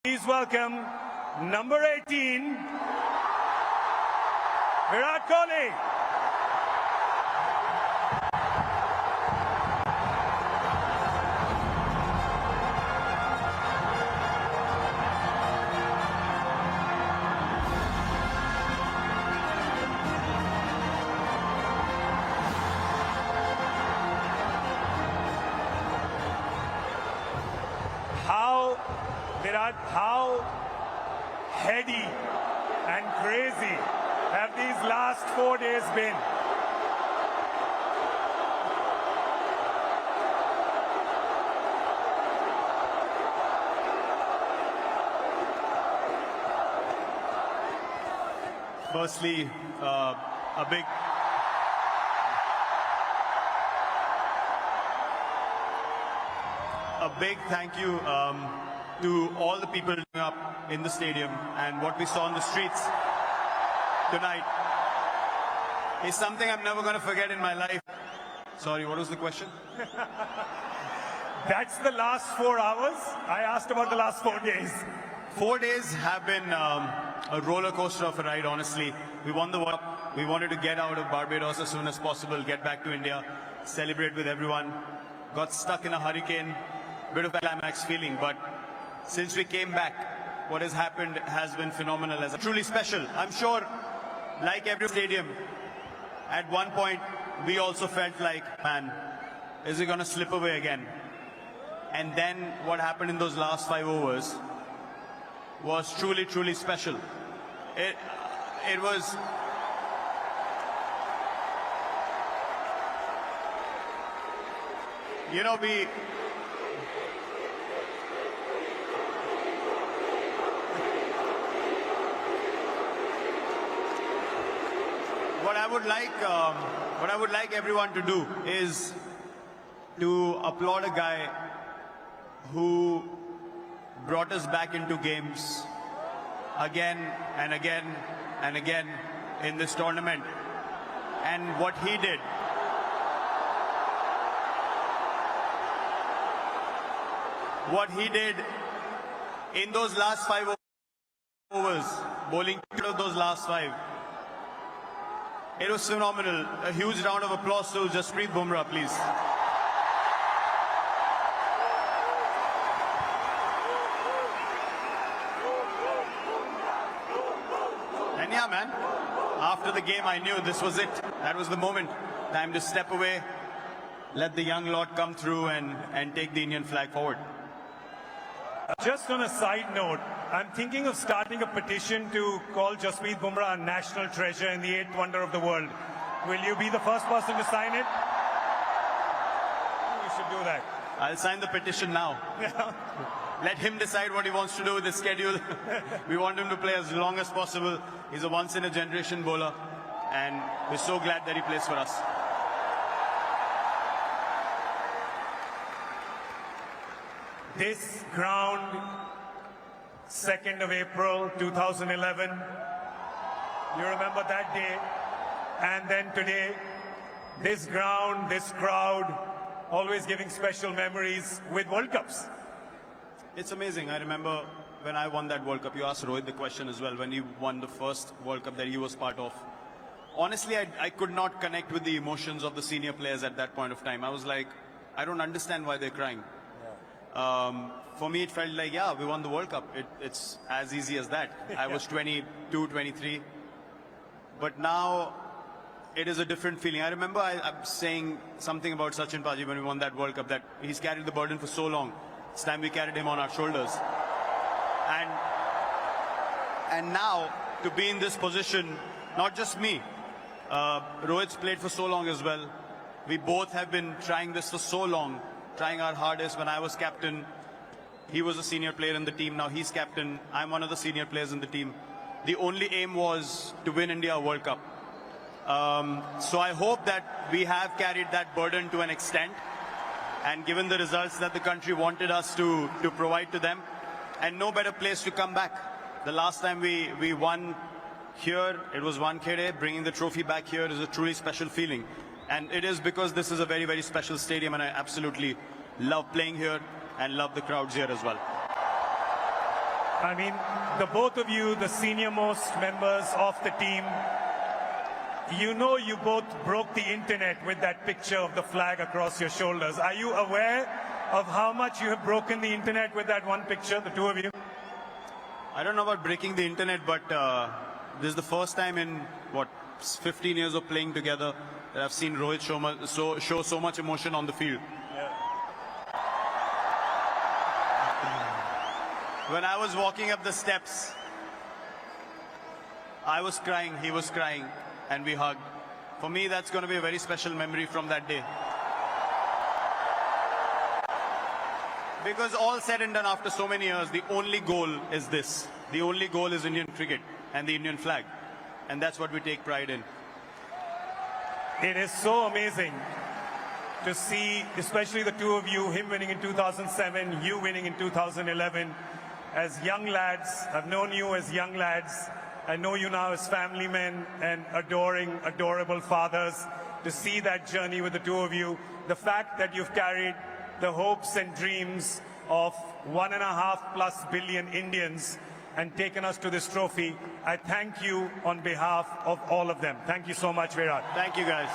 Please welcome number 18, Virat Kohli. How heady and crazy have these last 4 days been? Firstly, a big thank you to all the people up in the stadium, and what we saw on the streets tonight is something I'm never going to forget in my life. Sorry, what was the question? That's the last 4 hours. I asked about the last 4 days. 4 days have been a roller coaster of a ride, honestly. We won the World Cup. We wanted to get out of Barbados as soon as possible, get back to India, celebrate with everyone. Got stuck in a hurricane, bit of a climax feeling, but since we came back, what has happened has been phenomenal, as truly special. I'm sure, like every stadium, at one point, we also felt like, man, is it going to slip away again? And then what happened in those last 5 overs was truly, truly special. It was... You know, What I would like everyone to do is to applaud a guy who brought us back into games again and again and again in this tournament. And what he did, in those last 5 overs, bowling those last 5, it was phenomenal. A huge round of applause to Jasprit Bumrah, please. And yeah, man, after the game, I knew this was it. That was the moment. Time to step away, let the young lot come through and take the Indian flag forward. Just on a side note, I'm thinking of starting a petition to call Jasprit Bumrah a national treasure and the 8th wonder of the world. Will you be the first person to sign it? We should do that. I'll sign the petition now. Let him decide what he wants to do with his schedule. We want him to play as long as possible. He's a once-in-a-generation bowler, and we're so glad that he plays for us. This ground, 2nd of April 2011, you remember that day, and then today, this ground, this crowd, always giving special memories with World Cups. It's amazing. I remember when I won that World Cup, you asked Rohit the question as well, when he won the first World Cup that he was part of. Honestly, I could not connect with the emotions of the senior players at that point of time. I was like, I don't understand why they're crying. For me, it felt like, yeah, we won the World Cup. It's as easy as that. I was 22, 23. But now, it is a different feeling. I remember I'm saying something about Sachin Paji when we won that World Cup, that he's carried the burden for so long. It's time we carried him on our shoulders. And now, to be in this position, not just me, Rohit's played for so long as well. We both have been trying this for so long, trying our hardest. When I was captain, he was a senior player in the team. Now he's captain. I'm one of the senior players in the team. The only aim was to win India a World Cup. So I hope that we have carried that burden to an extent, and given the results that the country wanted us to provide to them, and no better place to come back. The last time we won here, it was Wankhede. Bringing the trophy back here is a truly special feeling. And it is because this is a very, very special stadium, and I absolutely love playing here and love the crowds here as well. I mean, the both of you, the senior most members of the team, you know you both broke the internet with that picture of the flag across your shoulders. Are you aware of how much you have broken the internet with that one picture, the two of you? I don't know about breaking the internet, but this is the first time in, 15 years of playing together that I've seen Rohit show so much emotion on the field. When I was walking up the steps, I was crying, he was crying, and we hugged. For me, that's going to be a very special memory from that day. Because all said and done after so many years, the only goal is this. The only goal is Indian cricket and the Indian flag. And that's what we take pride in. It is so amazing to see, especially the two of you, him winning in 2007, you winning in 2011. As young lads, I've known you as young lads. I know you now as family men and adorable fathers. To see that journey with the two of you, the fact that you've carried the hopes and dreams of 1.5+ billion Indians and taken us to this trophy, I thank you on behalf of all of them. Thank you so much, Virat. Thank you, guys.